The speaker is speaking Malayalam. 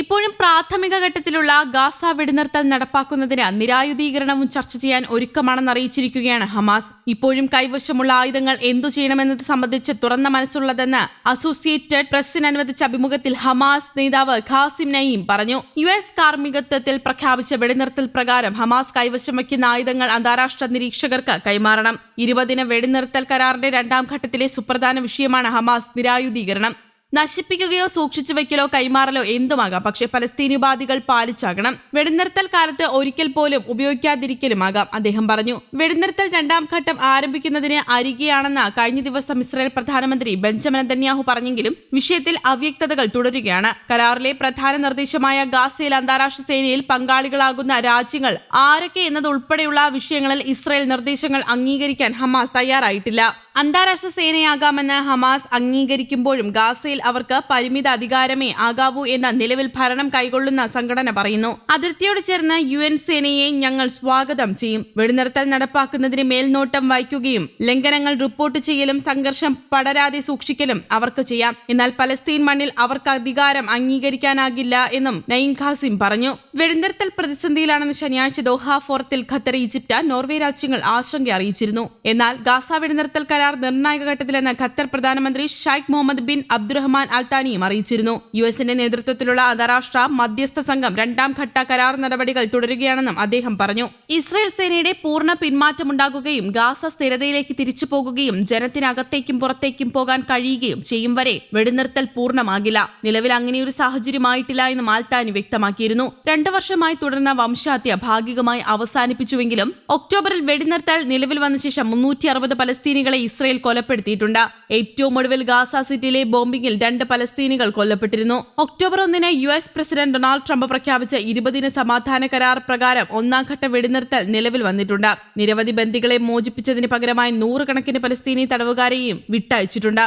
ഇപ്പോഴും പ്രാഥമിക ഘട്ടത്തിലുള്ള ഗാസ വെടിനിർത്തൽ നടപ്പാക്കുന്നതിന് നിരായുധീകരണവും ചർച്ച ചെയ്യാൻ ഒരുക്കമാണെന്ന് അറിയിച്ചിരിക്കുകയാണ് ഹമാസ്. ഇപ്പോഴും കൈവശമുള്ള ആയുധങ്ങൾ എന്തു ചെയ്യണമെന്നത് സംബന്ധിച്ച് തുറന്ന മനസ്സുള്ളതെന്ന് അസോസിയേറ്റഡ് പ്രസിന് അനുവദിച്ച അഭിമുഖത്തിൽ ഹമാസ് നേതാവ് ഖാസിം നയീം പറഞ്ഞു. US കാർമ്മികത്വത്തിൽ പ്രഖ്യാപിച്ച വെടിനിർത്തൽ പ്രകാരം ഹമാസ് കൈവശം വയ്ക്കുന്ന ആയുധങ്ങൾ അന്താരാഷ്ട്ര നിരീക്ഷകർക്ക് കൈമാറണം. 20 വെടിനിർത്തൽ കരാറിന്റെ രണ്ടാം ഘട്ടത്തിലെ സുപ്രധാന വിഷയമാണ് ഹമാസ് നിരായുധീകരണം. നശിപ്പിക്കുകയോ സൂക്ഷിച്ചു വയ്ക്കലോ കൈമാറലോ എന്തുമാകാം, പക്ഷേ പലസ്തീനുവാദികൾ പാലിച്ചാകണം. വെടിനിർത്തൽ കാലത്ത് ഒരിക്കൽ പോലും ഉപയോഗിക്കാതിരിക്കലുമാകാം, അദ്ദേഹം പറഞ്ഞു. വെടിനിർത്തൽ രണ്ടാം ഘട്ടം ആരംഭിക്കുന്നതിന് അരികെയാണെന്ന് കഴിഞ്ഞ ദിവസം ഇസ്രായേൽ പ്രധാനമന്ത്രി ബെഞ്ചമിൻ നെതന്യാഹു പറഞ്ഞെങ്കിലും വിഷയത്തിൽ അവ്യക്തതകൾ തുടരുകയാണ്. കരാറിലെ പ്രധാന നിർദ്ദേശമായ ഗാസയിൽ അന്താരാഷ്ട്ര സേനയിൽ പങ്കാളികളാകുന്ന രാജ്യങ്ങൾ ആരൊക്കെ എന്നതുൾപ്പെടെയുള്ള വിഷയങ്ങളിൽ ഇസ്രായേൽ നിർദ്ദേശങ്ങൾ അംഗീകരിക്കാൻ ഹമാസ് തയ്യാറായിട്ടില്ല. അന്താരാഷ്ട്ര സേനയാകാമെന്ന് ഹമാസ് അംഗീകരിക്കുമ്പോഴും ഗാസയിൽ അവർക്ക് പരിമിത അധികാരമേ ആകാവൂ എന്ന് നിലവിൽ ഭരണം കൈക്കൊള്ളുന്ന സംഘടന പറയുന്നു. അതിർത്തിയോട് ചേർന്ന് UN സേനയെ ഞങ്ങൾ സ്വാഗതം ചെയ്യും. വെടിനിർത്തൽ നടപ്പാക്കുന്നതിന് മേൽനോട്ടം വഹിക്കുകയും ലംഘനങ്ങൾ റിപ്പോർട്ട് ചെയ്യലും സംഘർഷം പടരാതെ സൂക്ഷിക്കലും അവർക്ക് ചെയ്യാം. എന്നാൽ പലസ്തീൻ മണ്ണിൽ അവർക്ക് അധികാരം അംഗീകരിക്കാനാകില്ല എന്നും നയീം ഖാസിം പറഞ്ഞു. വെടിനിർത്തൽ പ്രതിസന്ധിയിലാണെന്ന് ശനിയാഴ്ച ദോഹ ഫോറത്തിൽ ഖത്തർ, ഈജിപ്ത്, നോർവേ രാജ്യങ്ങൾ ആശങ്ക അറിയിച്ചിരുന്നു. എന്നാൽ ഗാസ വെടിനിർത്തൽ കരാർ നിർണായക ഘട്ടത്തിലെന്ന് ഖത്തർ പ്രധാനമന്ത്രി ഷെയ്ഖ് മുഹമ്മദ് ബിൻ അബ്ദുറഹ്മാൻ അൽ താനിയും അറിയിച്ചിരുന്നു. USന്റെ നേതൃത്വത്തിലുള്ള അന്താരാഷ്ട്ര മധ്യസ്ഥ സംഘം രണ്ടാം ഘട്ട കരാർ നടപടികൾ തുടരുകയാണെന്നും അദ്ദേഹം പറഞ്ഞു. ഇസ്രായേൽ സേനയുടെ പൂർണ്ണ പിന്മാറ്റമുണ്ടാകുകയും ഗാസ സ്ഥിരതയിലേക്ക് തിരിച്ചു പോകുകയും ജനത്തിനകത്തേക്കും പുറത്തേക്കും പോകാൻ കഴിയുകയും ചെയ്യും വരെ വെടിനിർത്തൽ പൂർണ്ണമാകില്ല. നിലവിൽ അങ്ങനെയൊരു സാഹചര്യമായിട്ടില്ല എന്നും അൽ താനി വ്യക്തമാക്കിയിരുന്നു. 2 വർഷമായി തുടർന്ന വംശഹത്യ ഭാഗികമായി അവസാനിപ്പിച്ചുവെങ്കിലും ഒക്ടോബറിൽ വെടിനിർത്തൽ നിലവിൽ വന്ന ശേഷം 360 പലസ്തീനികളെ ഇസ്രായേൽ കൊലപ്പെടുത്തിയിട്ടുണ്ട്. ഏറ്റവും ഒടുവിൽ ഗാസ സിറ്റിയിലെ ബോംബിംഗിൽ 2 പലസ്തീനികൾ കൊല്ലപ്പെട്ടിരുന്നു. October 1 US president Donald Trump പ്രഖ്യാപിച്ച 20 സമാധാന കരാർ പ്രകാരം ഒന്നാം ഘട്ട വെടിനിർത്തൽ നിലവിൽ വന്നിട്ടുണ്ട്. നിരവധി ബന്ദികളെ മോചിപ്പിച്ചതിന് പകരമായി 100 കണക്കിന് പലസ്തീനി തടവുകാരെയും വിട്ടയച്ചിട്ടുണ്ട്.